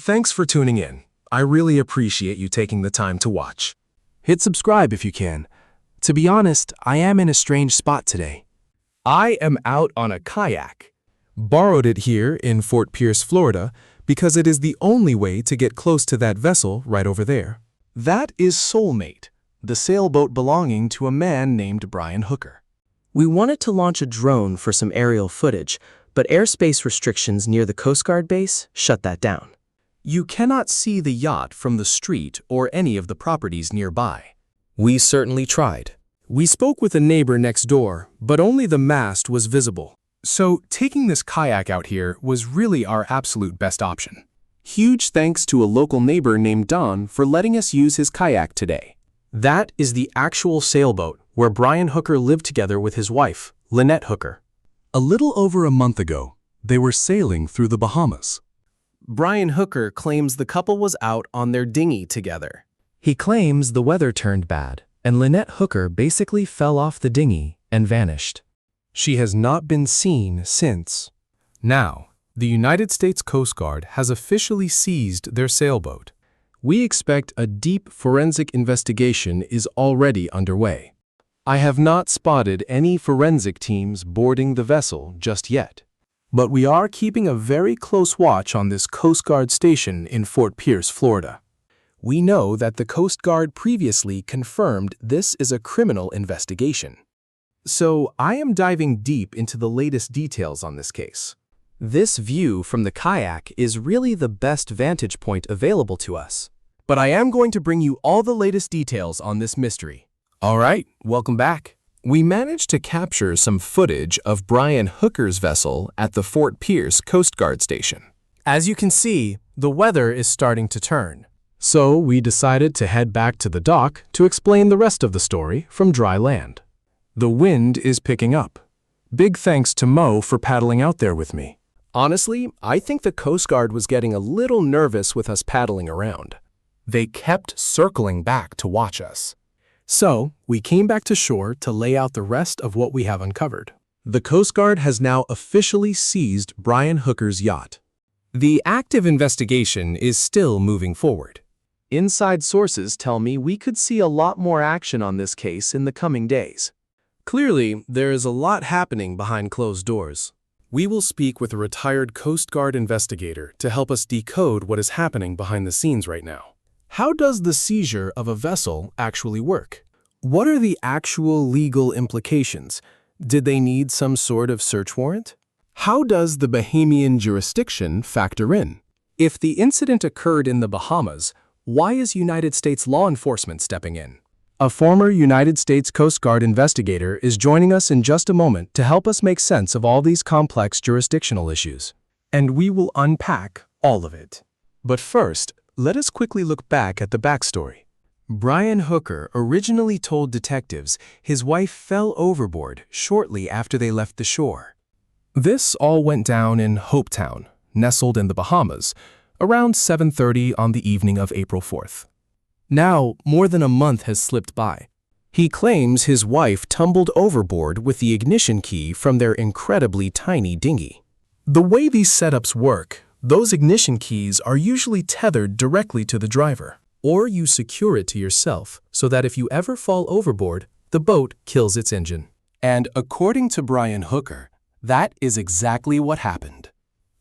Thanks for tuning in. I really appreciate you taking the time to watch. Hit subscribe if you can. To be honest, I am in a strange spot today. I am out on a kayak. Borrowed it here in Fort Pierce, Florida, because it is the only way to get close to that vessel right over there. That is Soulmate, the sailboat belonging to a man named Brian Hooker. We wanted to launch a drone for some aerial footage, but airspace restrictions near the Coast Guard base shut that down. You cannot see the yacht from the street or any of the properties nearby. We certainly tried. We spoke with a neighbor next door, but only the mast was visible. So taking this kayak out here was really our absolute best option. Huge thanks to a local neighbor named Don for letting us use his kayak today. That is the actual sailboat where Brian Hooker lived together with his wife, Lynette Hooker. A little over a month ago, they were sailing through the Bahamas. Brian Hooker claims the couple was out on their dinghy together. He claims the weather turned bad, and Lynette Hooker basically fell off the dinghy and vanished. She has not been seen since. Now, the United States Coast Guard has officially seized their sailboat. We expect a deep forensic investigation is already underway. I have not spotted any forensic teams boarding the vessel just yet. But we are keeping a very close watch on this Coast Guard station in Fort Pierce, Florida. We know that the Coast Guard previously confirmed this is a criminal investigation. So I am diving deep into the latest details on this case. This view from the kayak is really the best vantage point available to us. But I am going to bring you all the latest details on this mystery. All right, welcome back. We managed to capture some footage of Brian Hooker's vessel at the Fort Pierce Coast Guard station. As you can see, the weather is starting to turn. So we decided to head back to the dock to explain the rest of the story from dry land. The wind is picking up. Big thanks to Mo for paddling out there with me. Honestly, I think the Coast Guard was getting a little nervous with us paddling around. They kept circling back to watch us. So, we came back to shore to lay out the rest of what we have uncovered. The Coast Guard has now officially seized Brian Hooker's yacht. The active investigation is still moving forward. Inside sources tell me we could see a lot more action on this case in the coming days. Clearly, there is a lot happening behind closed doors. We will speak with a retired Coast Guard investigator to help us decode what is happening behind the scenes right now. How does the seizure of a vessel actually work? What are the actual legal implications? Did they need some sort of search warrant? How does the Bahamian jurisdiction factor in? If the incident occurred in the Bahamas, why is United States law enforcement stepping in? A former United States Coast Guard investigator is joining us in just a moment to help us make sense of all these complex jurisdictional issues. And we will unpack all of it. But first, let us quickly look back at the backstory. Brian Hooker originally told detectives his wife fell overboard shortly after they left the shore. This all went down in Hopetown, nestled in the Bahamas, around 7:30 on the evening of April 4th. Now, more than a month has slipped by. He claims his wife tumbled overboard with the ignition key from their incredibly tiny dinghy. The way these setups work, those ignition keys are usually tethered directly to the driver, or you secure it to yourself so that if you ever fall overboard, the boat kills its engine. And according to Brian Hooker, that is exactly what happened.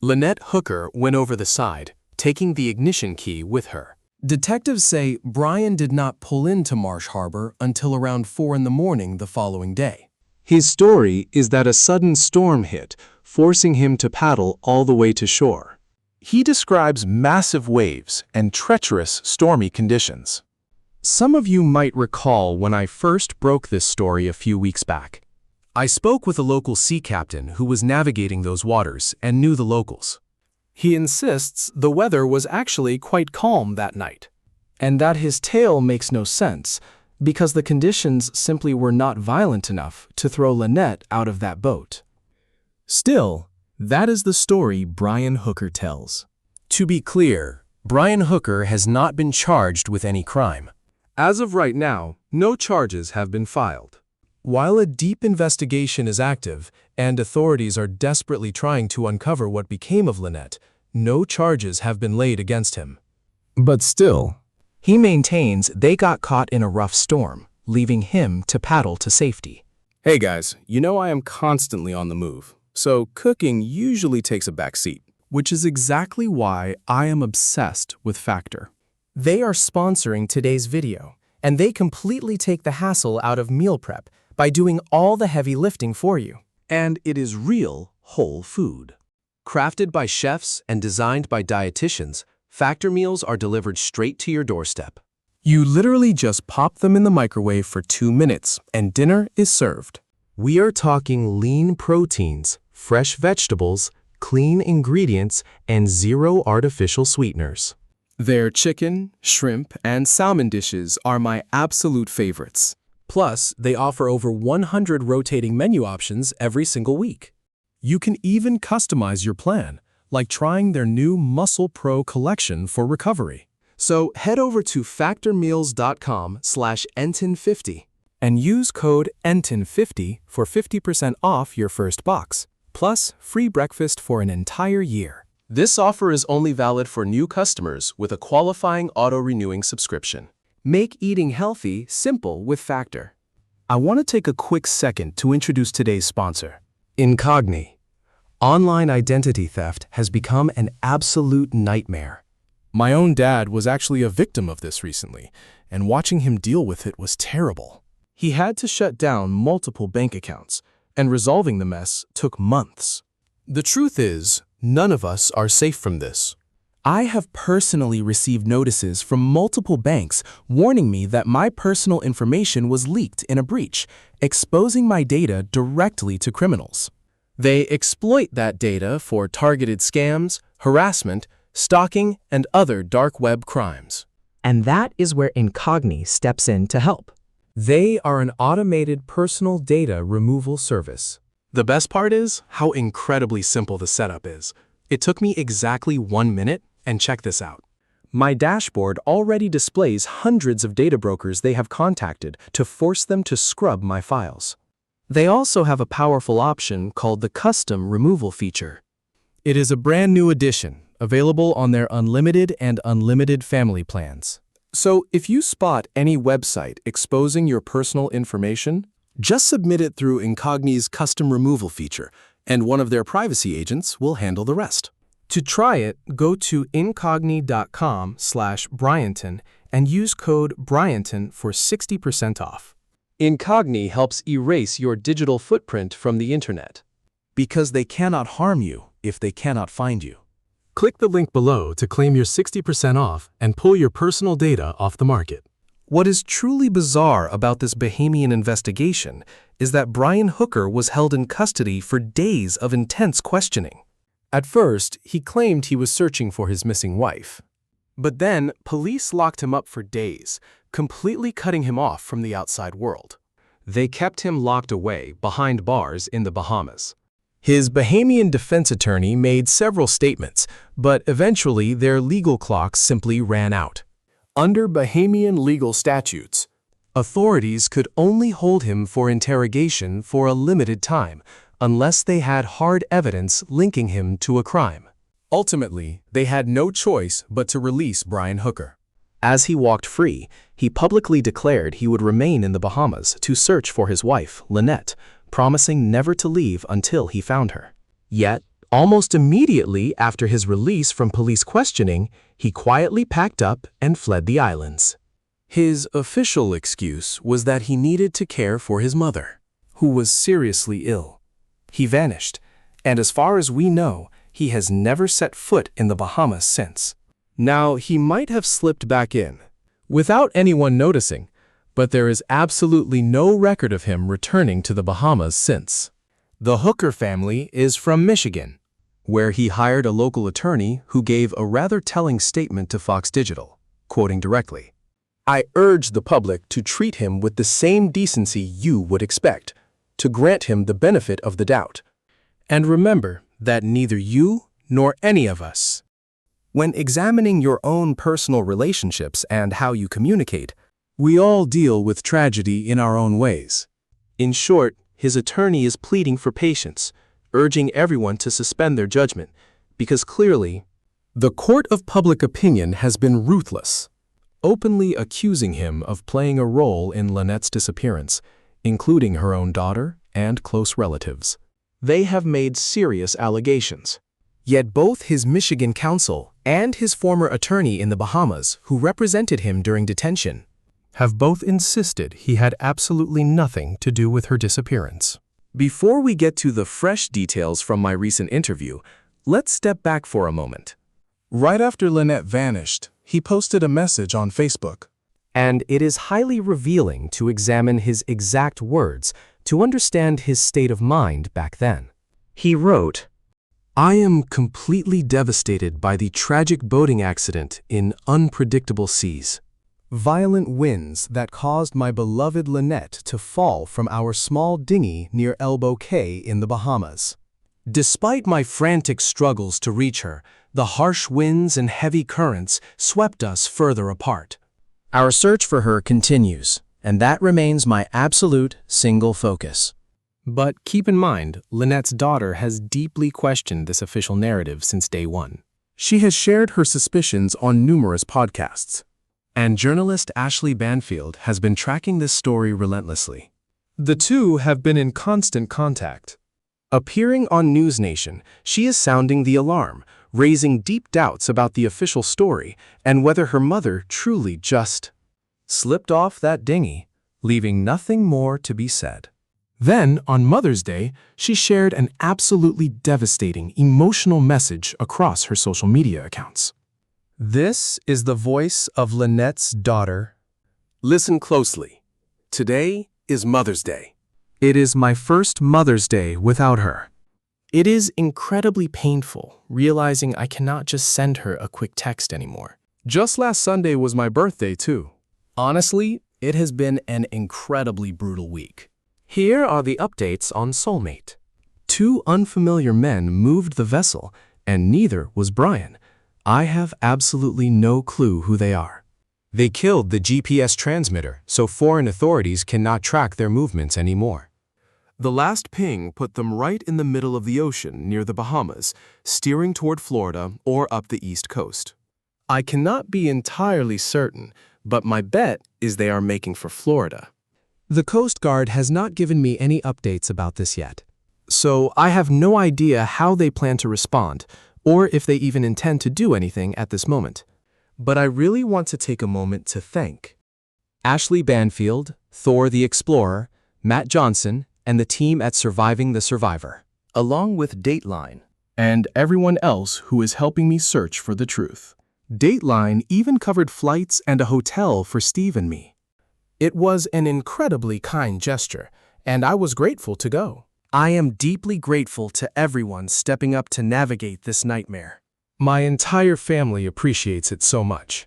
Lynette Hooker went over the side, taking the ignition key with her. Detectives say Brian did not pull into Marsh Harbor until around 4 in the morning the following day. His story is that a sudden storm hit, forcing him to paddle all the way to shore. He describes massive waves and treacherous, stormy conditions. Some of you might recall when I first broke this story a few weeks back. I spoke with a local sea captain who was navigating those waters and knew the locals. He insists the weather was actually quite calm that night, and that his tale makes no sense because the conditions simply were not violent enough to throw Lynette out of that boat. Still, that is the story Brian Hooker tells. To be clear, Brian Hooker has not been charged with any crime. As of right now, no charges have been filed. While a deep investigation is active and authorities are desperately trying to uncover what became of Lynette, No charges have been laid against him. But still, He maintains they got caught in a rough storm, leaving him to paddle to safety. Hey guys, you know I am constantly on the move, so cooking usually takes a back seat. Which is exactly why I am obsessed with Factor. They are sponsoring today's video, and they completely take the hassle out of meal prep by doing all the heavy lifting for you. And it is real, whole food. Crafted by chefs and designed by dietitians, Factor meals are delivered straight to your doorstep. You literally just pop them in the microwave for 2 minutes, and dinner is served. We are talking lean proteins, fresh vegetables, clean ingredients, and zero artificial sweeteners. Their chicken, shrimp, and salmon dishes are my absolute favorites. Plus, they offer over 100 rotating menu options every single week. You can even customize your plan, like trying their new Muscle Pro collection for recovery. So head over to factormeals.com/enton50 and use code ENTON50 for 50% off your first box, plus free breakfast for an entire year. This offer is only valid for new customers with a qualifying auto-renewing subscription. Make eating healthy simple with Factor. I want to take a quick second to introduce today's sponsor. Incogni. Online identity theft has become an absolute nightmare. My own dad was actually a victim of this recently, and watching him deal with it was terrible. He had to shut down multiple bank accounts, and resolving the mess took months. The truth is, none of us are safe from this. I have personally received notices from multiple banks warning me that my personal information was leaked in a breach, exposing my data directly to criminals. They exploit that data for targeted scams, harassment, stalking, and other dark web crimes. And that is where Incogni steps in to help. They are an automated personal data removal service. The best part is how incredibly simple the setup is. It took me exactly 1 minute, and check this out. My dashboard already displays hundreds of data brokers they have contacted to force them to scrub my files. They also have a powerful option called the Custom Removal feature. It is a brand new addition, available on their Unlimited and Unlimited family plans. So if you spot any website exposing your personal information, just submit it through Incogni's Custom Removal feature, and one of their privacy agents will handle the rest. To try it, go to incogni.com/Bryanton and use code Bryanton for 60% off. Incogni helps erase your digital footprint from the internet. Because they cannot harm you if they cannot find you. click the link below to claim your 60% off and pull your personal data off the market. What is truly bizarre about this Bahamian investigation is that Brian Hooker was held in custody for days of intense questioning. At first, he claimed he was searching for his missing wife. But then, police locked him up for days, completely cutting him off from the outside world. They kept him locked away behind bars in the Bahamas. His Bahamian defense attorney made several statements, but eventually their legal clocks simply ran out. Under Bahamian legal statutes, authorities could only hold him for interrogation for a limited time unless they had hard evidence linking him to a crime. Ultimately, they had no choice but to release Brian Hooker. As he walked free, he publicly declared he would remain in the Bahamas to search for his wife, Lynette, promising never to leave until he found her. Yet, almost immediately after his release from police questioning, he quietly packed up and fled the islands. His official excuse was that he needed to care for his mother, who was seriously ill. He vanished, and as far as we know, he has never set foot in the Bahamas since. Now, he might have slipped back in, without anyone noticing, but there is absolutely no record of him returning to the Bahamas since. The Hooker family is from Michigan, where he hired a local attorney who gave a rather telling statement to Fox Digital, quoting directly, "I urge the public to treat him with the same decency you would expect, to grant him the benefit of the doubt. And remember that neither you nor any of us, when examining your own personal relationships and how you communicate, we all deal with tragedy in our own ways." In short, his attorney is pleading for patience, urging everyone to suspend their judgment, because clearly, The court of public opinion has been ruthless, openly accusing him of playing a role in Lynette's disappearance, including her own daughter and close relatives. They have made serious allegations. Yet both his Michigan counsel and his former attorney in the Bahamas, who represented him during detention, have both insisted he had absolutely nothing to do with her disappearance. Before we get to the fresh details from my recent interview, let's step back for a moment. Right after Lynette vanished, he posted a message on Facebook. And it is highly revealing to examine his exact words to understand his state of mind back then. He wrote, "I am completely devastated by the tragic boating accident in unpredictable seas. Violent winds that caused my beloved Lynette to fall from our small dinghy near Elbow Cay in the Bahamas. Despite my frantic struggles to reach her, the harsh winds and heavy currents swept us further apart. Our search for her continues, and that remains my absolute single focus." But keep in mind, Lynette's daughter has deeply questioned this official narrative since day one. She has shared her suspicions on numerous podcasts. And journalist Ashley Banfield has been tracking this story relentlessly. The two have been in constant contact. Appearing on News Nation, she is sounding the alarm, raising deep doubts about the official story and whether her mother truly just slipped off that dinghy, leaving nothing more to be said. Then, on Mother's Day, she shared an absolutely devastating, emotional message across her social media accounts. This is the voice of Lynette's daughter. Listen closely. Today is Mother's Day. It is my first Mother's Day without her. It is incredibly painful realizing I cannot just send her a quick text anymore. Just last Sunday was my birthday, too. Honestly, it has been an incredibly brutal week. Here are the updates on Soulmate. 2 unfamiliar men moved the vessel, and neither was Brian. I have absolutely no clue who they are. They killed the GPS transmitter, so foreign authorities cannot track their movements anymore. The last ping put them right in the middle of the ocean near the Bahamas, steering toward Florida or up the East Coast. I cannot be entirely certain, but my bet is they are making for Florida. The Coast Guard has not given me any updates about this yet, so I have no idea how they plan to respond, or if they even intend to do anything at this moment. But I really want to take a moment to thank Ashley Banfield, Thor the Explorer, Matt Johnson, and the team at Surviving the Survivor, along with Dateline, and everyone else who is helping me search for the truth. Dateline even covered flights and a hotel for Steve and me. It was an incredibly kind gesture, and I was grateful to go. I am deeply grateful to everyone stepping up to navigate this nightmare. My entire family appreciates it so much.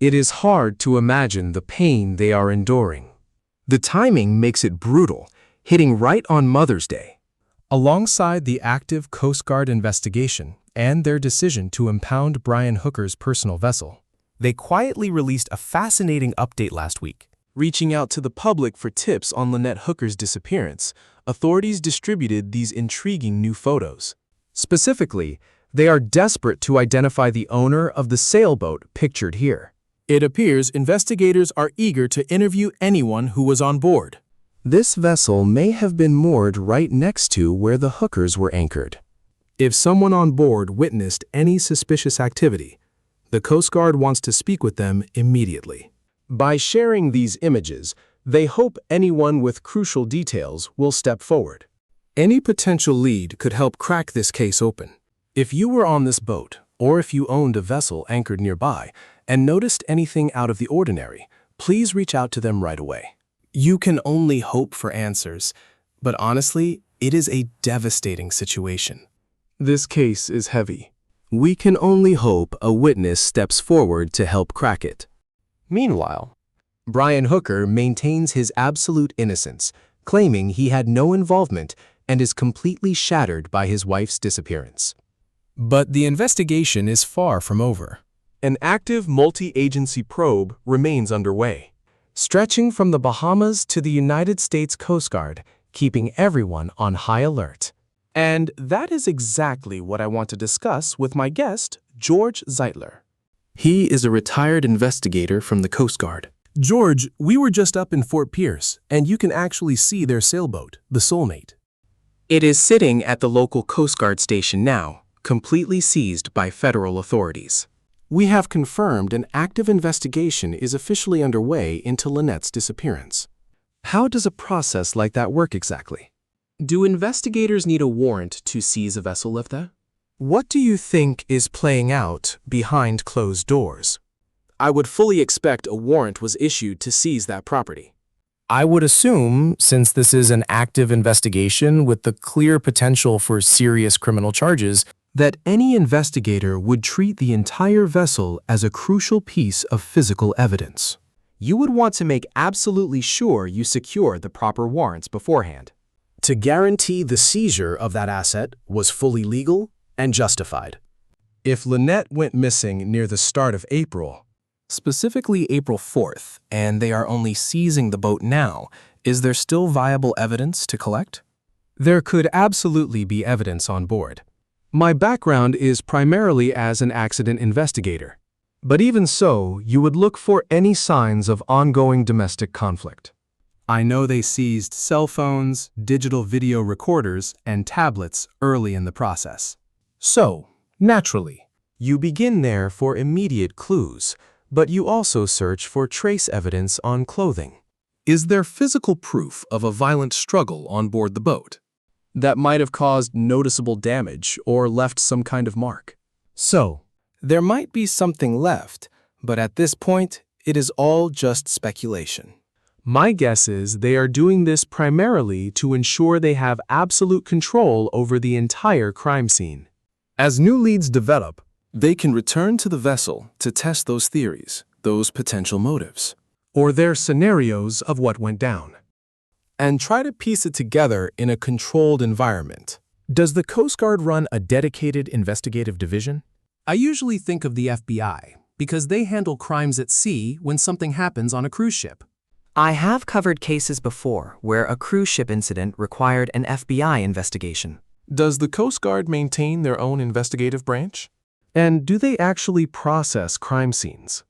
It is hard to imagine the pain they are enduring. The timing makes it brutal, hitting right on Mother's Day. Alongside the active Coast Guard investigation and their decision to impound Brian Hooker's personal vessel, they quietly released a fascinating update last week. Reaching out to the public for tips on Lynette Hooker's disappearance, authorities distributed these intriguing new photos. Specifically, they are desperate to identify the owner of the sailboat pictured here. It appears investigators are eager to interview anyone who was on board. This vessel may have been moored right next to where the Hookers were anchored. If someone on board witnessed any suspicious activity, the Coast Guard wants to speak with them immediately. By sharing these images, they hope anyone with crucial details will step forward. Any potential lead could help crack this case open. If you were on this boat, or if you owned a vessel anchored nearby and noticed anything out of the ordinary, please reach out to them right away. You can only hope for answers, but honestly, it is a devastating situation. This case is heavy. We can only hope a witness steps forward to help crack it. Meanwhile, Brian Hooker maintains his absolute innocence, claiming he had no involvement and is completely shattered by his wife's disappearance. But the investigation is far from over. An active multi-agency probe remains underway, stretching from the Bahamas to the United States Coast Guard, keeping everyone on high alert. And that is exactly what I want to discuss with my guest, George Zeitler. He is a retired investigator from the Coast Guard. George, we were just up in Fort Pierce, and you can actually see their sailboat, the Soulmate. It is sitting at the local Coast Guard station now, completely seized by federal authorities. We have confirmed an active investigation is officially underway into Lynette's disappearance. How does a process like that work exactly? Do investigators need a warrant to seize a vessel like that? What do you think is playing out behind closed doors? I would fully expect a warrant was issued to seize that property. I would assume, since this is an active investigation with the clear potential for serious criminal charges, that any investigator would treat the entire vessel as a crucial piece of physical evidence. You would want to make absolutely sure you secure the proper warrants beforehand, to guarantee the seizure of that asset was fully legal and justified. If Lynette went missing near the start of April, specifically April 4th, and they are only seizing the boat now, is there still viable evidence to collect? There could absolutely be evidence on board. My background is primarily as an accident investigator. But even so, you would look for any signs of ongoing domestic conflict. I know they seized cell phones, digital video recorders, and tablets early in the process. So, naturally, you begin there for immediate clues, but you also search for trace evidence on clothing. Is there physical proof of a violent struggle on board the boat that might have caused noticeable damage or left some kind of mark? So, there might be something left, but at this point, it is all just speculation. My guess is they are doing this primarily to ensure they have absolute control over the entire crime scene. As new leads develop, they can return to the vessel to test those theories, those potential motives, or their scenarios of what went down, and try to piece it together in a controlled environment. Does the Coast Guard run a dedicated investigative division? I usually think of the FBI because they handle crimes at sea when something happens on a cruise ship. I have covered cases before where a cruise ship incident required an FBI investigation. Does the Coast Guard maintain their own investigative branch? And do they actually process crime scenes?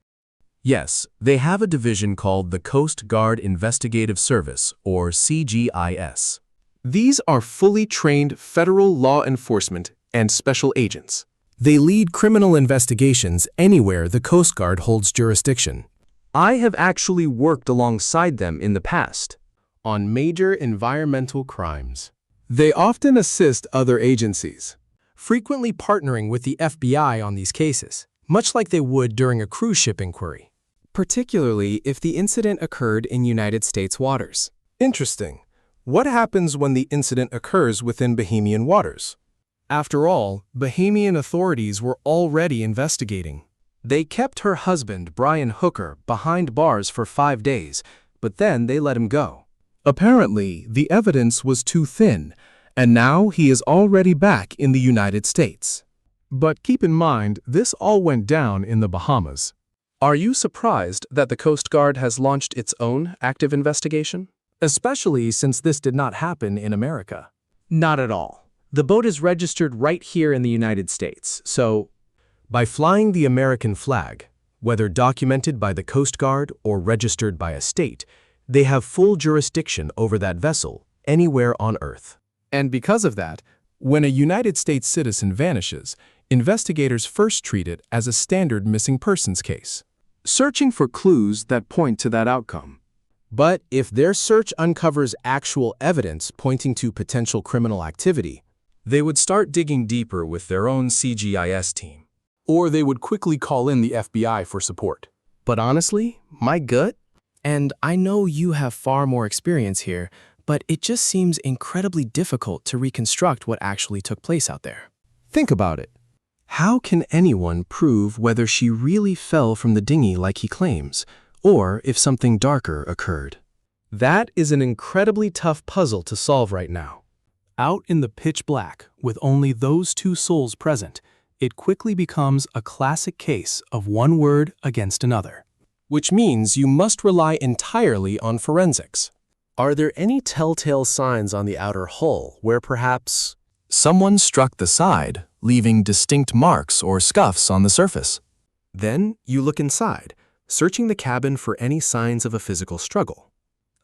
Yes, they have a division called the Coast Guard Investigative Service, or CGIS. These are fully trained federal law enforcement and special agents. They lead criminal investigations anywhere the Coast Guard holds jurisdiction. I have actually worked alongside them in the past on major environmental crimes. They often assist other agencies, frequently partnering with the FBI on these cases, much like they would during a cruise ship inquiry, particularly if the incident occurred in United States waters. Interesting. What happens when the incident occurs within Bahamian waters? After all, Bahamian authorities were already investigating. They kept her husband, Brian Hooker, behind bars for 5 days, but then they let him go. Apparently, the evidence was too thin, and now he is already back in the United States. But keep in mind, this all went down in the Bahamas. Are you surprised that the Coast Guard has launched its own active investigation? Especially since this did not happen in America. Not at all. The boat is registered right here in the United States, so by flying the American flag, whether documented by the Coast Guard or registered by a state, they have full jurisdiction over that vessel anywhere on Earth. And because of that, when a United States citizen vanishes, investigators first treat it as a standard missing persons case, searching for clues that point to that outcome. But if their search uncovers actual evidence pointing to potential criminal activity, they would start digging deeper with their own CGIS team. Or they would quickly call in the FBI for support. But honestly, my gut, and I know you have far more experience here, but it just seems incredibly difficult to reconstruct what actually took place out there. Think about it. How can anyone prove whether she really fell from the dinghy like he claims, or if something darker occurred? That is an incredibly tough puzzle to solve right now. Out in the pitch black, with only those two souls present, it quickly becomes a classic case of one word against another. Which means you must rely entirely on forensics. Are there any telltale signs on the outer hull where perhaps someone struck the side leaving distinct marks or scuffs on the surface. Then you look inside, searching the cabin for any signs of a physical struggle,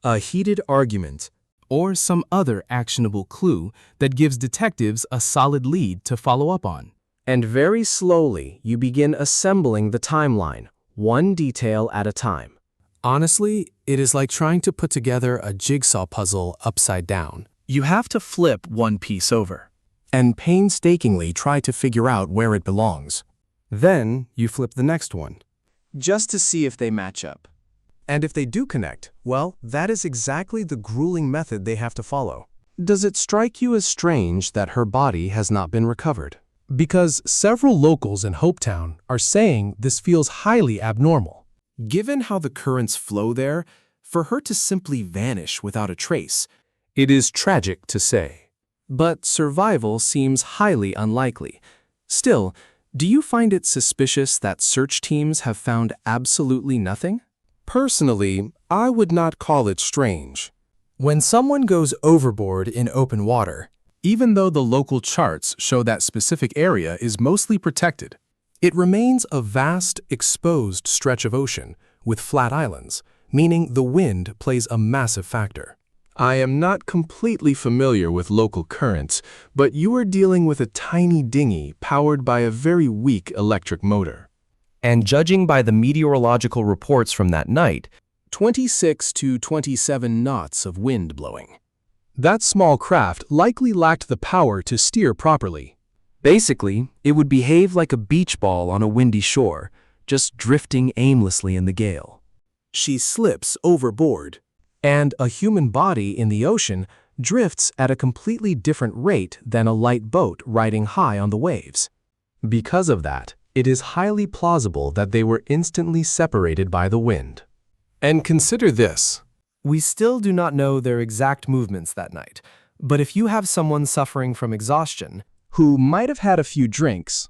a heated argument, or some other actionable clue that gives detectives a solid lead to follow up on. And very slowly, you begin assembling the timeline, one detail at a time. Honestly, it is like trying to put together a jigsaw puzzle upside down. You have to flip one piece over and painstakingly try to figure out where it belongs. Then you flip the next one, Just to see if they match up. and if they do connect, well, that is exactly the grueling method they have to follow. Does it strike you as strange that her body has not been recovered? Because several locals in Hopetown are saying this feels highly abnormal. Given how the currents flow there, for her to simply vanish without a trace, It is tragic to say, but survival seems highly unlikely. Still, do you find it suspicious that search teams have found absolutely nothing? personally, I would not call it strange. When someone goes overboard in open water, even though the local charts show that specific area is mostly protected, it remains a vast, exposed stretch of ocean with flat islands, meaning the wind plays a massive factor. I am not completely familiar with local currents, but you are dealing with a tiny dinghy powered by a very weak electric motor. And judging by the meteorological reports from that night, 26 to 27 knots of wind blowing. That small craft likely lacked the power to steer properly. basically, it would behave like a beach ball on a windy shore, just drifting aimlessly in the gale. She slips overboard, And a human body in the ocean drifts at a completely different rate than a light boat riding high on the waves. Because of that, it is highly plausible that they were instantly separated by the wind. And consider this. We still do not know their exact movements that night, but if you have someone suffering from exhaustion, Who might have had a few drinks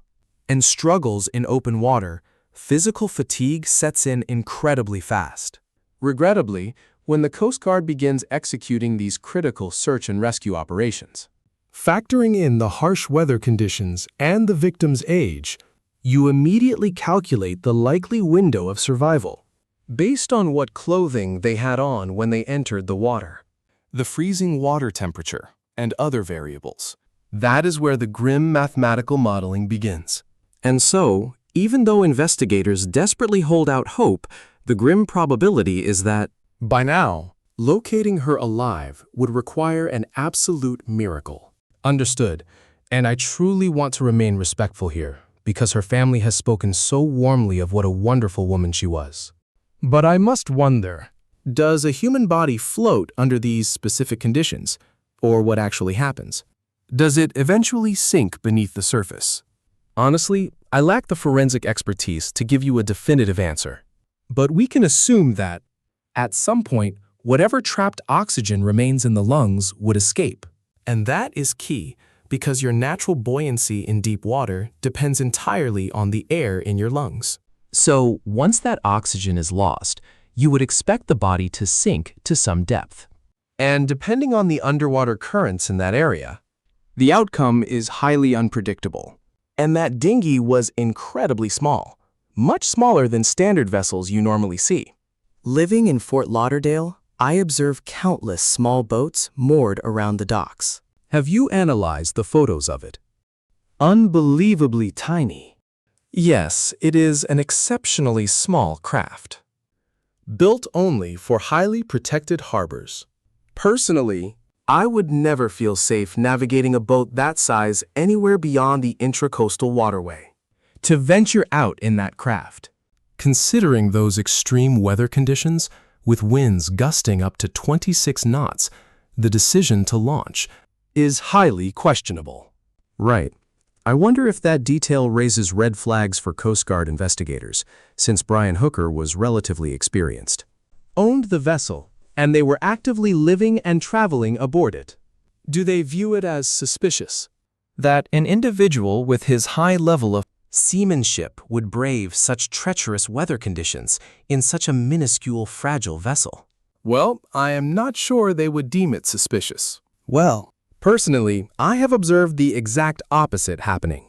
and struggles in open water, physical fatigue sets in incredibly fast. Regrettably, when the Coast Guard begins executing these critical search and rescue operations, factoring in the harsh weather conditions and the victim's age, you immediately calculate the likely window of survival based on what clothing they had on when they entered the water, the freezing water temperature, and other variables. That is where the grim mathematical modeling begins. And so, even though investigators desperately hold out hope, the grim probability is that, By now, locating her alive would require an absolute miracle. Understood, and I truly want to remain respectful here, because her family has spoken so warmly of what a wonderful woman she was. But I must wonder, does a human body float under these specific conditions, or what actually happens? Does it eventually sink beneath the surface? Honestly, I lack the forensic expertise to give you a definitive answer. But we can assume that, at some point, whatever trapped oxygen remains in the lungs would escape. And that is key, because your natural buoyancy in deep water depends entirely on the air in your lungs. so once that oxygen is lost, you would expect the body to sink to some depth. And depending on the underwater currents in that area, The outcome is highly unpredictable. And that dinghy was incredibly small, much smaller than standard vessels you normally see. Living in Fort Lauderdale, I observe countless small boats moored around the docks. Have you analyzed the photos of it? unbelievably tiny. Yes, it is an exceptionally small craft, built only for highly protected harbors. Personally, I would never feel safe navigating a boat that size anywhere beyond the intracoastal waterway. To venture out in that craft, considering those extreme weather conditions, with winds gusting up to 26 knots, the decision to launch is highly questionable. right. I wonder if that detail raises red flags for Coast Guard investigators, since Brian Hooker was relatively experienced. Owned the vessel, and they were actively living and traveling aboard it. Do they view it as suspicious? That an individual with his high level of seamanship would brave such treacherous weather conditions in such a minuscule, fragile vessel. Well, I am not sure they would deem it suspicious. Well, Personally, I have observed the exact opposite happening.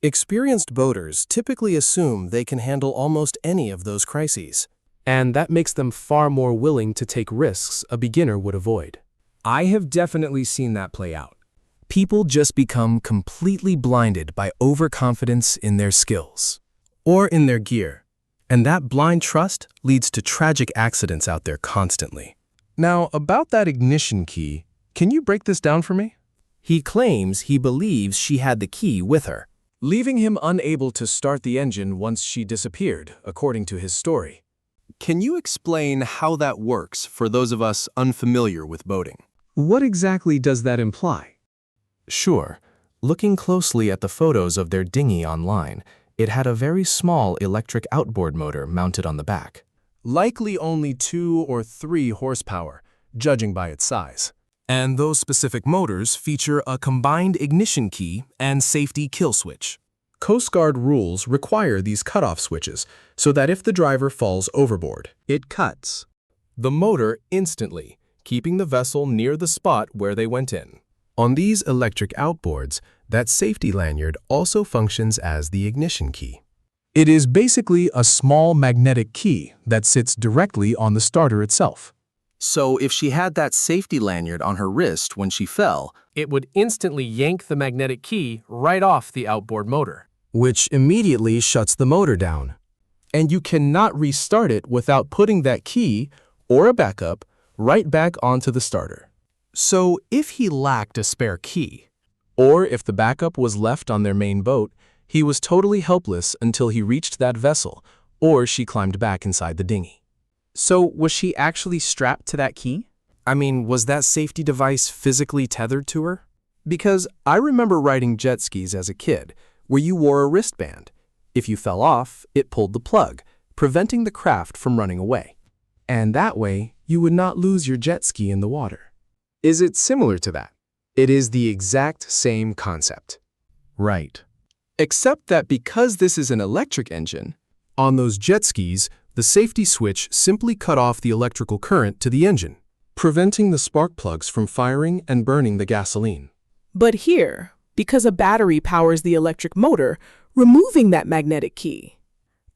Experienced boaters typically assume they can handle almost any of those crises. And that makes them far more willing to take risks a beginner would avoid. I have definitely seen that play out. People just become completely blinded by overconfidence in their skills or in their gear. And that blind trust leads to tragic accidents out there constantly. Now, about that ignition key, can you break this down for me? He claims he believes she had the key with her, Leaving him unable to start the engine once she disappeared, according to his story. Can you explain how that works for those of us unfamiliar with boating? What exactly does that imply? Sure. Looking closely at the photos of their dinghy online, it had a very small electric outboard motor mounted on the back. Likely only 2 or 3 horsepower, judging by its size. And those specific motors feature a combined ignition key and safety kill switch. Coast Guard rules require these cutoff switches so that if the driver falls overboard, it cuts The motor instantly, keeping the vessel near the spot where they went in. On these electric outboards, that safety lanyard also functions as the ignition key. It is basically a small magnetic key that sits directly on the starter itself. So if she had that safety lanyard on her wrist when she fell, It would instantly yank the magnetic key right off the outboard motor. Which immediately shuts the motor down. And you cannot restart it without putting that key, or a backup, right back onto the starter. So if he lacked a spare key, Or if the backup was left on their main boat, he was totally helpless until he reached that vessel, or she climbed back inside the dinghy. So, was she actually strapped to that key? I mean, was that safety device physically tethered to her? Because I remember riding jet skis as a kid, where you wore a wristband. If you fell off, it pulled the plug, preventing the craft from running away. And that way, you would not lose your jet ski in the water. Is it similar to that? It is the exact same concept. Right. Except that because this is an electric engine, On those jet skis, the safety switch simply cut off the electrical current to the engine, Preventing the spark plugs from firing and burning the gasoline. But here, because a battery powers the electric motor, removing that magnetic key.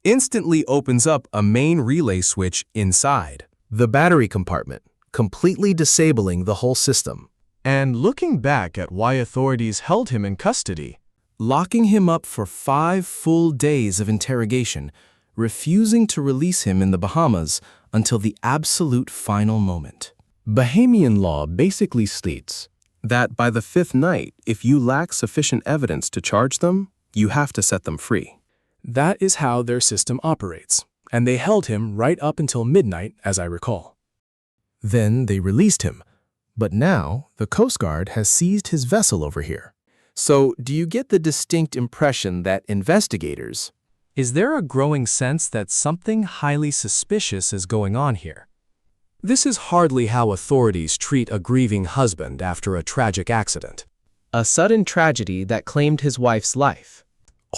instantly opens up a main relay switch inside the battery compartment, completely disabling the whole system, And looking back at why authorities held him in custody, locking him up for 5 full days of interrogation, refusing to release him in the Bahamas until the absolute final moment. Bahamian law basically states that by the 5th night, if you lack sufficient evidence to charge them, you have to set them free. that is how their system operates, and they held him right up until midnight, as I recall. Then they released him. But now, the Coast Guard has seized his vessel over here. So, do you get the distinct impression that investigators, Is there a growing sense that something highly suspicious is going on here? This is hardly how authorities treat a grieving husband after a tragic accident. A sudden tragedy that claimed his wife's life.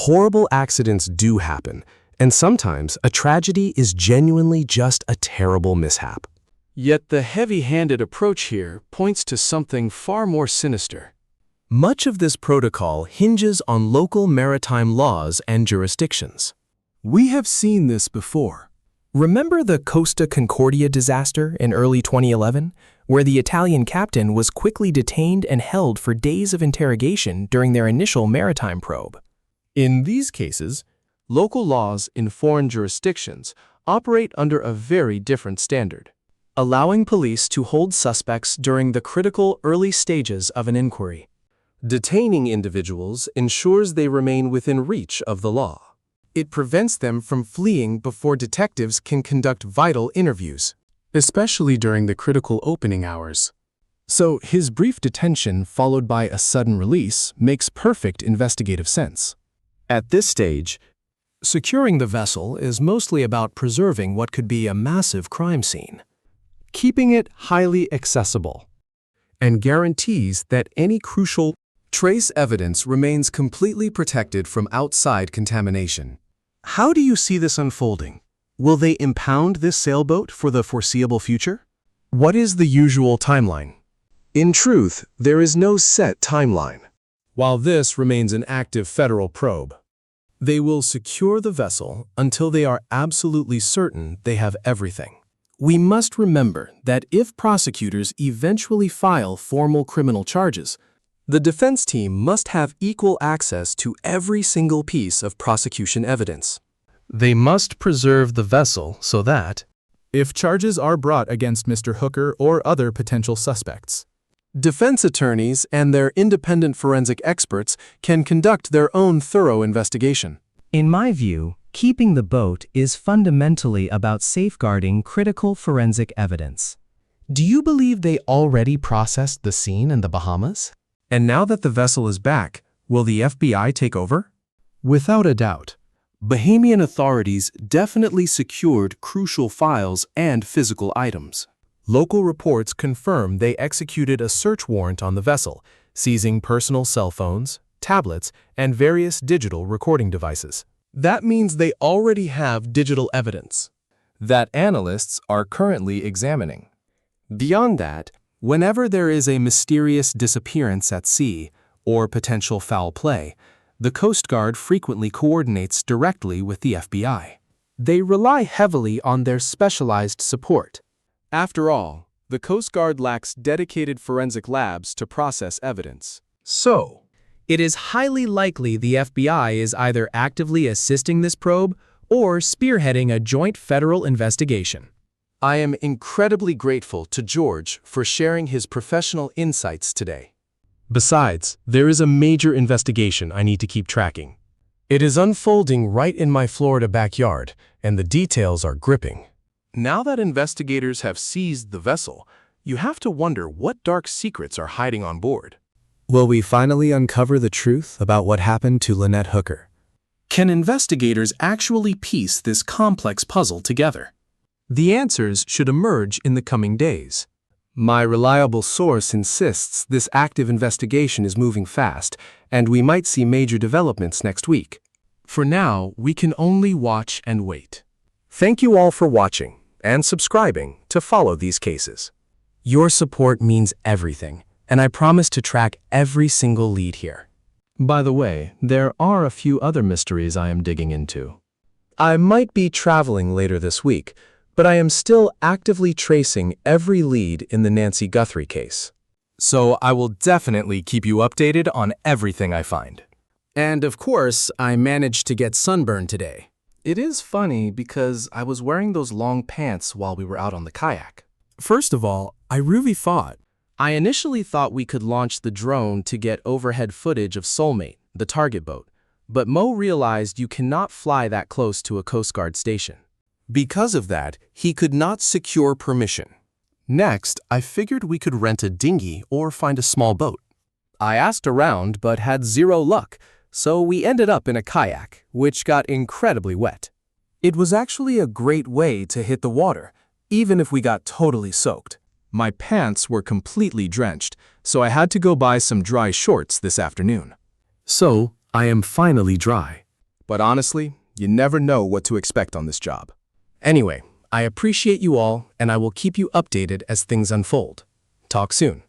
Horrible accidents do happen, and sometimes a tragedy is genuinely just a terrible mishap. Yet the heavy-handed approach here points to something far more sinister. Much of this protocol hinges on local maritime laws and jurisdictions. We have seen this before. Remember the Costa Concordia disaster in early 2011, where the Italian captain was quickly detained and held for days of interrogation during their initial maritime probe? In these cases, local laws in foreign jurisdictions operate under a very different standard, allowing police to hold suspects during the critical early stages of an inquiry. Detaining individuals ensures they remain within reach of the law. It prevents them from fleeing before detectives can conduct vital interviews, especially during the critical opening hours. So his brief detention followed by a sudden release makes perfect investigative sense. At this stage, securing the vessel is mostly about preserving what could be a massive crime scene, keeping it highly accessible, and guarantees that any crucial trace evidence remains completely protected from outside contamination. How do you see this unfolding? Will they impound this sailboat for the foreseeable future? What is the usual timeline? In truth, there is no set timeline. While this remains an active federal probe, They will secure the vessel until they are absolutely certain they have everything. We must remember that if prosecutors eventually file formal criminal charges, the defense team must have equal access to every single piece of prosecution evidence. They must preserve the vessel so that, if charges are brought against Mr. Hooker or other potential suspects, defense attorneys and their independent forensic experts can conduct their own thorough investigation. In my view, keeping the boat is fundamentally about safeguarding critical forensic evidence. do you believe they already processed the scene in the Bahamas? And now that the vessel is back, will the FBI take over? Without a doubt, Bahamian authorities definitely secured crucial files and physical items. Local reports confirm they executed a search warrant on the vessel, seizing personal cell phones, tablets, and various digital recording devices. That means they already have digital evidence that analysts are currently examining. Beyond that, whenever there is a mysterious disappearance at sea or potential foul play, the Coast Guard frequently coordinates directly with the FBI. They rely heavily on their specialized support. After all, the Coast Guard lacks dedicated forensic labs to process evidence. So, it is highly likely the FBI is either actively assisting this probe or spearheading a joint federal investigation. I am incredibly grateful to George for sharing his professional insights today. Besides, there is a major investigation I need to keep tracking. It is unfolding right in my Florida backyard, and the details are gripping. Now that investigators have seized the vessel, you have to wonder what dark secrets are hiding on board. Will we finally uncover the truth about what happened to Lynette Hooker? Can investigators actually piece this complex puzzle together? The answers should emerge in the coming days. My reliable source insists this active investigation is moving fast, and we might see major developments next week. For now, we can only watch and wait. Thank you all for watching and subscribing to follow these cases. Your support means everything, and I promise to track every single lead here. By the way, there are a few other mysteries I am digging into. I might be traveling later this week, but I am still actively tracing every lead in the Nancy Guthrie case. So I will definitely keep you updated on everything I find. And of course, I managed to get sunburned today. It is funny because I was wearing those long pants while we were out on the kayak. First of all, I really thought. I initially thought we could launch the drone to get overhead footage of Soulmate, the target boat, but Mo realized you cannot fly that close to a Coast Guard station. Because of that, he could not secure permission. Next, I figured we could rent a dinghy or find a small boat. I asked around but had zero luck, so we ended up in a kayak, which got incredibly wet. It was actually a great way to hit the water, even if we got totally soaked. My pants were completely drenched, so I had to go buy some dry shorts this afternoon. So, I am finally dry. But honestly, you never know what to expect on this job. Anyway, I appreciate you all, and I will keep you updated as things unfold. Talk soon.